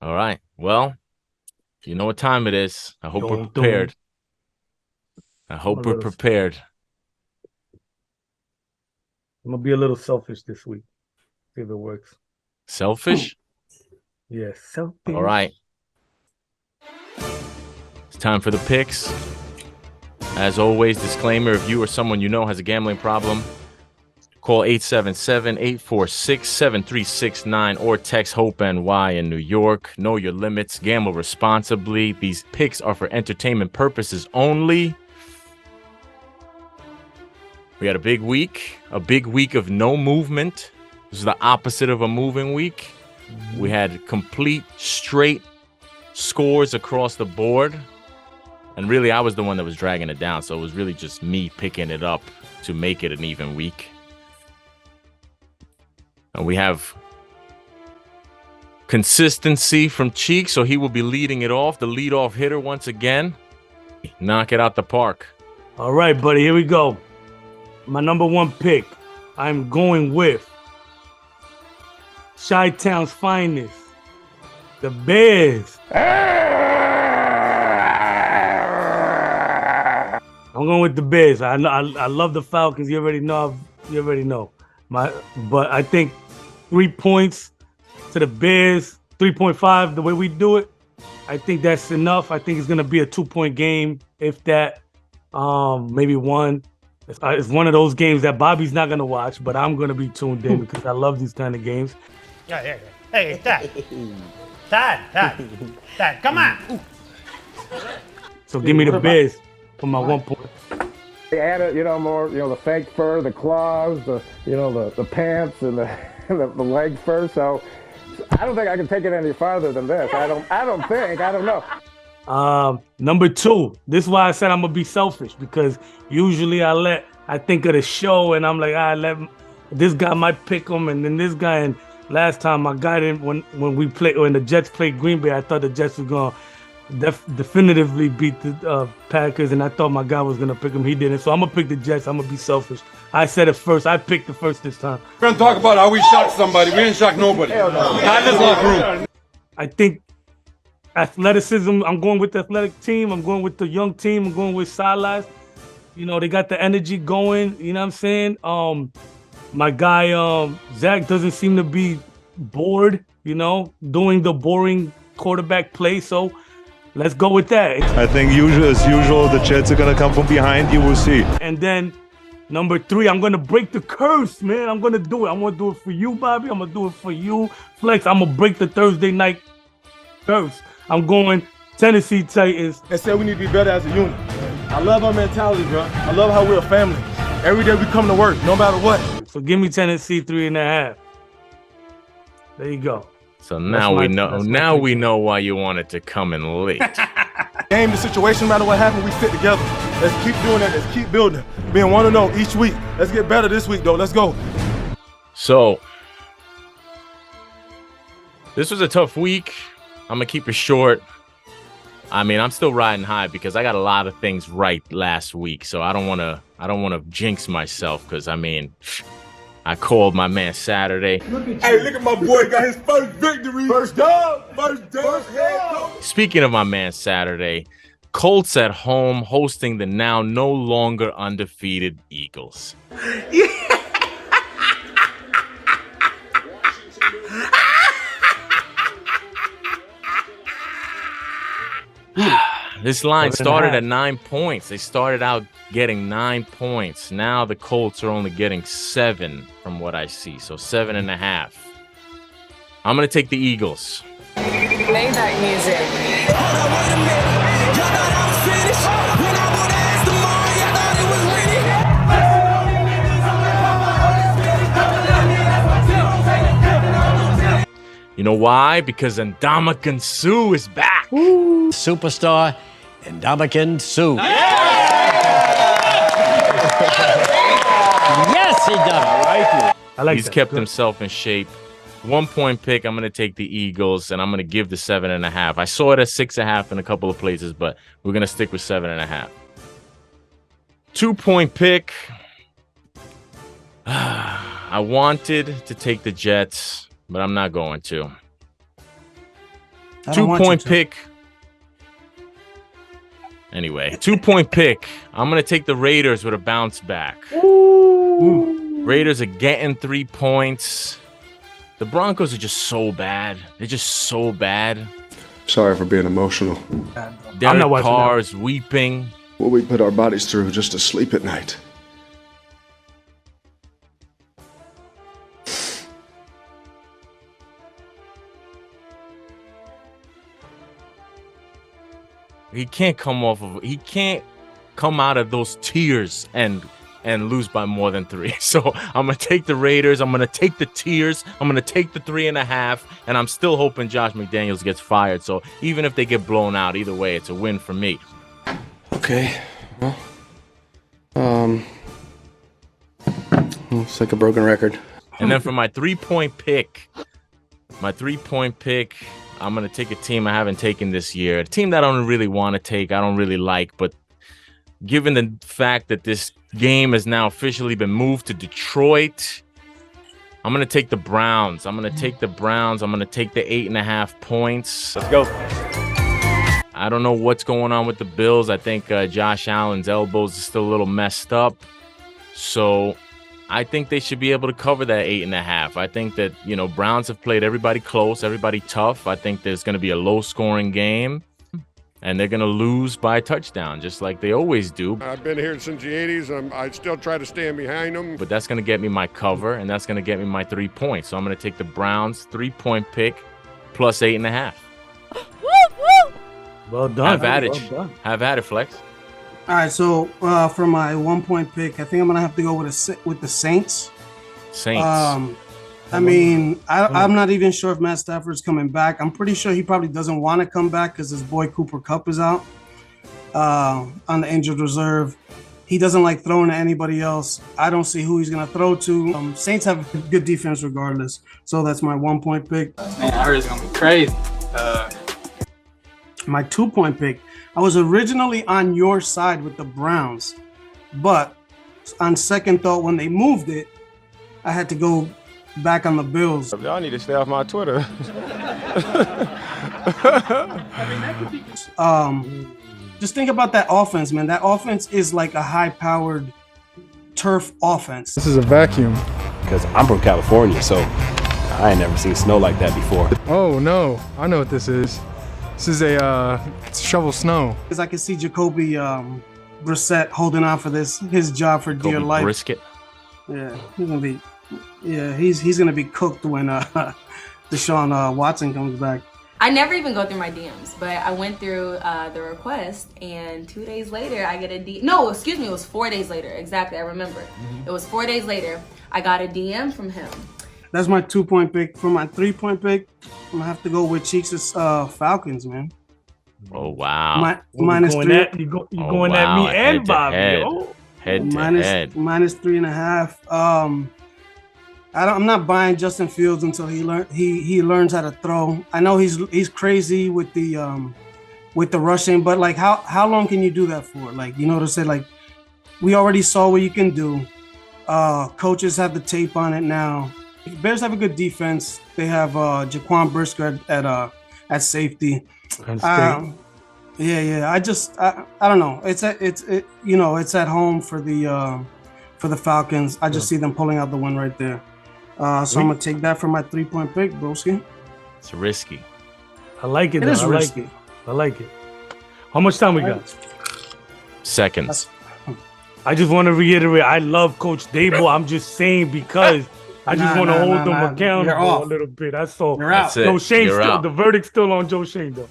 All right. Well, you know what time it is. I hope we're Dum, dum. prepared. I I'm a hope we're little, prepared. I'm gonna be a little selfish this week. See if it works. Selfish? Yeah, All selfish. right. It's time for the picks. As always, disclaimer, if you or someone you know has a gambling problem, call 877-846-7369 or text HOPE-NY in New York. Know your limits. Gamble responsibly. These picks are for entertainment purposes only. We had a big week of no movement. This is the opposite of a moving week. We had complete straight scores across the board. And really, I was the one that was dragging it down. So it was really just me picking it up to make it an even week. And we have consistency from Cheek, so he will be leading it off. The leadoff hitter once again. Knock it out the park. All right, buddy. Here we go. My number one pick. I'm going with Chi-Town's finest, the Bears. I'm going with the Bears. I love the Falcons. You already know. But I think 3 points to the Bears, 3.5. The way we do it, I think that's enough. I think it's gonna be a 2-point game, if that. Maybe one. It's one of those games that Bobby's not gonna watch, but I'm gonna be tuned in because I love these kind of games. Yeah. Hey, Dad, come on. So give me the Bears for my 1 point. They added, more, the fake fur, the claws, the pants and the leg fur. So I don't think I can take it any farther than this. I don't know. Number 2. This is why I said I'm gonna be selfish, because usually I think of the show and I'm like, this guy might pick him, and then this guy. And last time I got in when the Jets played Green Bay, I thought the Jets were gonna definitively beat the Packers, and I thought my guy was gonna pick him. He didn't, so I'm gonna pick the Jets. I'm gonna be selfish. I said it first. I picked the first this time. We're gonna talk about how we shocked somebody. We didn't shock nobody. Not in this locker room. I think athleticism. I'm going with the athletic team. I'm going with the young team. I'm going with Salas. They got the energy going. You know what I'm saying? My guy Zach doesn't seem to be bored. Doing the boring quarterback play. So let's go with that. I think as usual, the Jets are gonna come from behind. You will see. And then number 3, I'm gonna break the curse, man. I'm gonna do it. I'm gonna do it for you, Bobby. I'm gonna do it for you, Flex. I'm gonna break the Thursday night curse. I'm going Tennessee Titans. They said we need to be better as a unit. I love our mentality, bro. I love how we're a family. Every day we come to work, no matter what. So give me Tennessee 3.5. There you go. So now we know. Now we know why you wanted to come in late. Game the situation, no matter what happened, we stick together. Let's keep doing that. Let's keep building. Being 1-0 each week. Let's get better this week, though. Let's go. So this was a tough week. I'm gonna keep it short. I mean, I'm still riding high because I got a lot of things right last week, so I don't want to jinx myself, because I called my man Saturday. Hey, look at my boy, got his first victory. First dub. Speaking of my man Saturday, Colts at home hosting the now no longer undefeated Eagles. This line started at 9 points. They started out getting 9 points. Now the Colts are only getting 7 from what I see. So 7.5. I'm going to take the Eagles. Maybach music. You know why? Because Ndamukong Suh is back. Superstar Ndamukong Suh. Yes, he does. I like He's that. kept Good. himself in shape. 1 point pick. I'm going to take the Eagles, and I'm going to give the 7.5. I saw it at 6.5 in a couple of places, but we're going to stick with 7.5. 2 point pick. I wanted to take the Jets, but I'm not going to. 2-point pick. Anyway, 2-point pick. I'm going to take the Raiders with a bounce back. Raiders are getting 3 points. The Broncos are just so bad. They're just so bad. Sorry for being emotional. Derek Carr's weeping. What we put our bodies through just to sleep at night. He can't come out of those tears and lose by more than 3. So I'm gonna take the Raiders. I'm gonna take the tears. I'm gonna take the 3.5, and I'm still hoping Josh McDaniels gets fired. So even if they get blown out, either way, it's a win for me. Okay. Well, it's like a broken record. And then for my 3-point pick, I'm going to take a team I haven't taken this year. A team that I don't really want to take, I don't really like. But given the fact that this game has now officially been moved to Detroit, I'm going to take the Browns. I'm going to take the 8.5 points. Let's go. I don't know what's going on with the Bills. I think Josh Allen's elbows are still a little messed up. So I think they should be able to cover that 8.5. I think that, Browns have played everybody close, everybody tough. I think there's going to be a low-scoring game, and they're going to lose by a touchdown, just like they always do. I've been here since the 80s. I still try to stand behind them. But that's going to get me my cover, and that's going to get me my 3 points. So I'm going to take the Browns 3-point pick plus 8.5. Well done. Have at it, Flex. All right, so for my 1-point pick, I think I'm gonna have to go with the Saints. Saints. I mean, I'm not even sure if Matt Stafford's coming back. I'm pretty sure he probably doesn't want to come back because his boy Cooper Kupp is out on the injured reserve. He doesn't like throwing to anybody else. I don't see who he's gonna throw to. Saints have good defense regardless, so that's my 1-point pick. Man, I heard it's gonna be crazy. My 2-point pick. I was originally on your side with the Browns, but on second thought, when they moved it, I had to go back on the Bills. Y'all need to stay off my Twitter. Just think about that offense, man. That offense is like a high-powered turf offense. This is a vacuum. Because I'm from California, so I ain't never seen snow like that before. Oh, no. I know what this is. This is a shovel snow. Because I can see Jacoby Brissett holding on for his job for dear life. Brisket. Yeah, he's gonna be cooked when Deshaun Watson comes back. I never even go through my DMs, but I went through the request, and 2 days later I get a DM. No, excuse me, it was 4 days later. Exactly, I remember. It was 4 days later. I got a DM from him. That's my 2-point pick. For my 3-point pick, I'm gonna have to go with Cheeks' Falcons, man. Oh wow! Minus 3. You're going at me and Bobby. Head to head. Minus 3.5. I'm not buying Justin Fields until he learns how to throw. I know he's crazy with the rushing, but like how long can you do that for? Like, to say, like, we already saw what you can do. Coaches have the tape on it now. Bears have a good defense. They have Jaquan Brisker at safety. Yeah. I don't know. It's at home for the Falcons. I just see them pulling out the win right there. So I'm gonna take that for my 3-point pick, broski. It's risky. I like it. I like it. How much time we got? Seconds. I just want to reiterate. I love Coach Dable. I'm just saying because I just want to hold them accountable a little bit. That's all. You're out. Joe Shane the verdict's still on Joe Shane though.